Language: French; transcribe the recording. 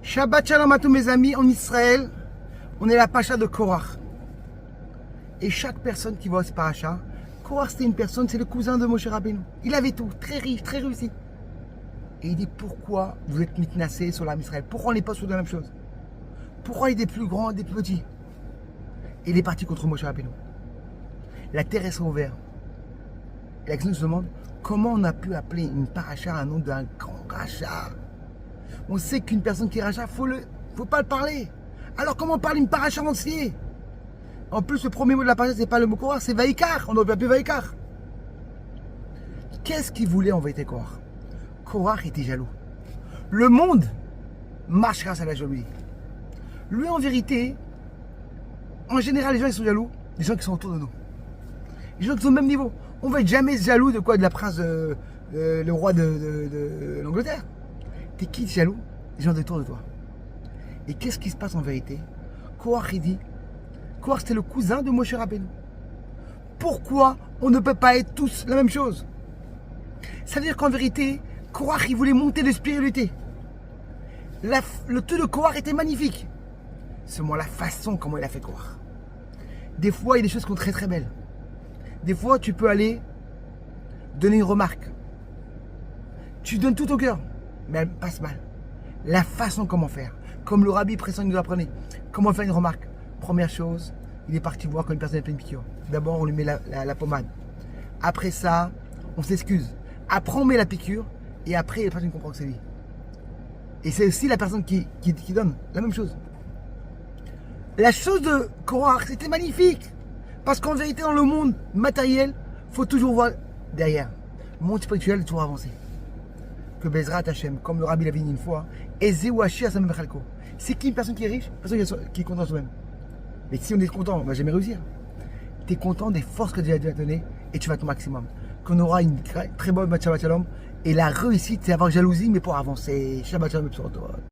Shabbat Shalom à tous mes amis en Israël. On est la Pacha de Korach. Et chaque personne qui voit ce paracha, Korach c'était une personne, c'est le cousin de Moshe Rabbeinu. Il avait tout, très riche, très réussi. Et il dit pourquoi vous êtes mitnassés sur l'âme Israël? Pourquoi on n'est pas sur la même chose? Pourquoi il y a des plus grands, des plus petits? Et il est parti contre Moshe Rabbeinu. La terre est ouverte. Et la question se demande comment on a pu appeler une paracha un nom d'un grand rachat. On sait qu'une personne qui est rachat, faut pas le parler. Alors comment on parle une paracha entier? En plus, le premier mot de la paracha, c'est pas le mot Korach, c'est Vaikar. On aurait pu appeler Vaikar. Qu'est-ce qu'il voulait en vérité Korach? Korach était jaloux. Le monde marche grâce à la jalousie. Lui, en vérité, en général, les gens qui sont jaloux, les gens qui sont autour de nous. Les gens qui sont au même niveau. On va être jamais jaloux de quoi? De la prince, le roi de l'Angleterre. T'es qui jaloux? Les gens autour de toi. Et qu'est-ce qui se passe en vérité? Korach, il dit, Korach c'était le cousin de Moshe Rabbeinu. Pourquoi on ne peut pas être tous la même chose? Ça veut dire qu'en vérité, Korach il voulait monter de spiritualité. Le tout de Korach était magnifique. Seulement la façon comment il a fait Korach. Des fois, il y a des choses qui sont très très belles. Des fois, tu peux aller donner une remarque. Tu donnes tout ton cœur, mais elle passe mal. La façon comment faire. Comme le rabbi précédent nous apprenait. Comment faire une remarque. Première chose, il est parti voir quand une personne a fait une piqûre. D'abord, on lui met la pommade. Après ça, on s'excuse. Après, on met la piqûre. Et après, la personne comprend que c'est lui. Et c'est aussi la personne qui donne la même chose. La chose de Korach, c'était magnifique. Parce qu'en vérité, dans le monde matériel, il faut toujours voir derrière. Le monde spirituel, toujours avancer. Que Bezrat Hashem, comme le rabbi l'a dit une fois, c'est qui une personne qui est riche? Une personne qui est contente de soi-même. Mais si on est content, on ne va jamais réussir. Tu es content des forces que Dieu a données et tu vas ton maximum. Qu'on aura une très bonne Shabbat Shalom. Et la réussite, c'est avoir jalousie, mais pour avancer. Shabbat Shalom.